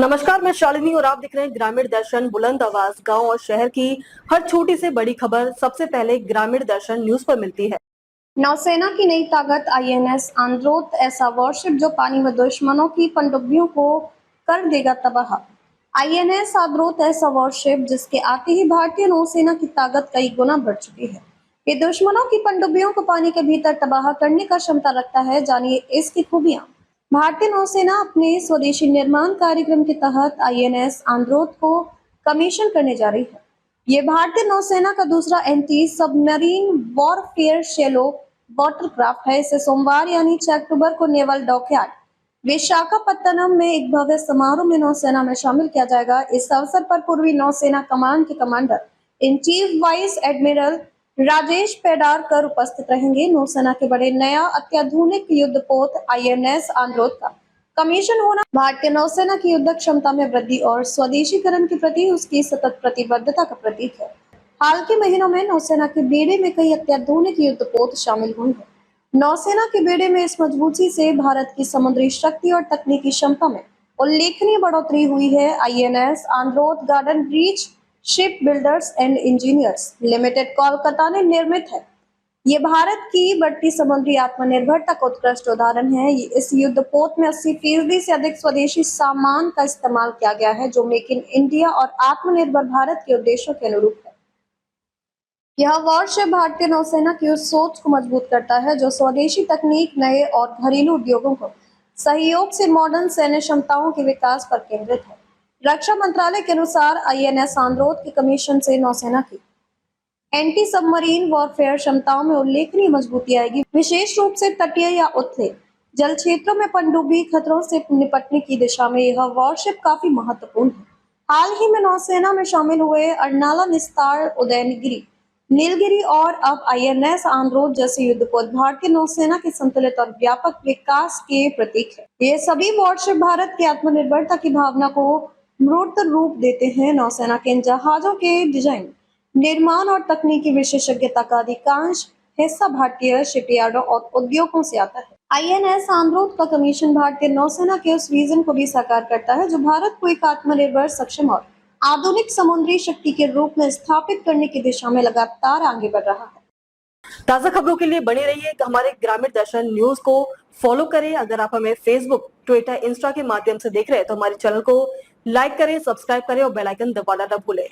नमस्कार, मैं शालिनी और आप दिख रहे हैं ग्रामीण दर्शन। बुलंद आवाज गांव और शहर की हर छोटी से बड़ी खबर सबसे पहले ग्रामीण दर्शन न्यूज पर मिलती है। नौसेना की नई ताकत आईएनएस आंद्रोथ, ऐसा वॉरशिप जो पानी में दुश्मनों की पनडुब्बियों को कर देगा तबाह। आईएनएस आंद्रोथ ऐसा वॉरशिप जिसके आते ही भारतीय नौसेना की ताकत कई गुना बढ़ चुकी है। ये दुश्मनों की पनडुब्बियों को पानी के भीतर तबाह करने का क्षमता रखता है। जानिए इसकी खूबियां। भारतीय नौसेना अपने स्वदेशी निर्माण कार्यक्रम के तहत आईएनएस आंद्रोथ को कमीशन करने जा रही है। ये भारतीय नौसेना का दूसरा anti submarine warfare shallow watercraft है। इसे सोमवार यानी 6 अक्टूबर को नेवल डॉकयार्ड विशाखापत्तनम में एक भव्य समारोह में नौसेना में शामिल किया जाएगा। इस अवसर पर पूर्वी नौसेना कमान के commander in chief vice admiral Rajesh Pendharkar उपस्थित रहेंगे। नौसेना के बड़े नया अत्याधुनिक युद्धपोत आईएनएस आंद्रोथ का कमीशन होना भारतीय नौसेना की युद्ध क्षमता में वृद्धि और स्वदेशीकरण के प्रति उसकी सतत प्रतिबद्धता का प्रतीक है। हाल के महीनों में नौसेना के बेड़े में कई अत्याधुनिक युद्धपोत शामिल हुए हैं। नौसेना के बेड़े में इस मजबूती से भारत की समुद्री शक्ति और तकनीकी क्षमता में उल्लेखनीय बढ़ोतरी हुई है। INS Androth Garden Reach Ship Builders and Engineers Limited Kolkata ने निर्मित है। ये भारत की बढ़ती समुद्री आत्मनिर्भरता का उत्कृष्ट उदाहरण है। इस युद्धपोत में 80% से अधिक स्वदेशी सामान का इस्तेमाल किया गया है, जो मेक इन इंडिया और आत्मनिर्भर भारत के उद्देश्यों के अनुरूप है। यह वॉरशिप भारतीय नौसेना की उस सोच को मजबूत करता है जो स्वदेशी तकनीक, नए और घरेलू उद्योगों को सहयोग से मॉडर्न सैन्य क्षमताओं के विकास पर केंद्रित है। रक्षा मंत्रालय के अनुसार आईएनएस आंद्रोथ के कमीशन से नौसेना की एंटी सबमरीन वॉरफेयर क्षमताओं में उल्लेखनीय मजबूती आएगी। विशेष रूप से तटीय या उथले जल क्षेत्रों में पनडुब्बी खतरों से निपटने की दिशा में यह वॉरशिप काफी महत्वपूर्ण है। हाल ही में नौसेना में शामिल हुए अर्नाला, निस्तार, उदयगिरी, नीलगिरी और अब आईएनएस आंद्रोथ जैसे युद्धपोत भारतीय नौसेना के संतुलित और व्यापक विकास के प्रतीक है। ये सभी वॉरशिप भारत की आत्मनिर्भरता की भावना को मूर्त रूप देते हैं। नौसेना के इन जहाजों के डिजाइन, निर्माण और तकनीकी विशेषज्ञता का अधिकांश हिस्सा भारतीय शिपयार्डों और उद्योगों से आता है। आईएनएस आंद्रोथ का कमीशन भारतीय नौसेना के उस विजन को भी साकार करता है जो भारत को एक आत्मनिर्भर, सक्षम और आधुनिक समुद्री शक्ति के रूप में स्थापित करने की दिशा में लगातार आगे बढ़ रहा है। ताजा खबरों के लिए बने रहिए हमारे ग्रामीण दर्शन न्यूज को फॉलो करें। अगर आप हमें फेसबुक, ट्विटर, इंस्टा के माध्यम से देख रहे हैं तो हमारे चैनल को लाइक करें, सब्सक्राइब करें और बेल आइकन दबाना न भूलें।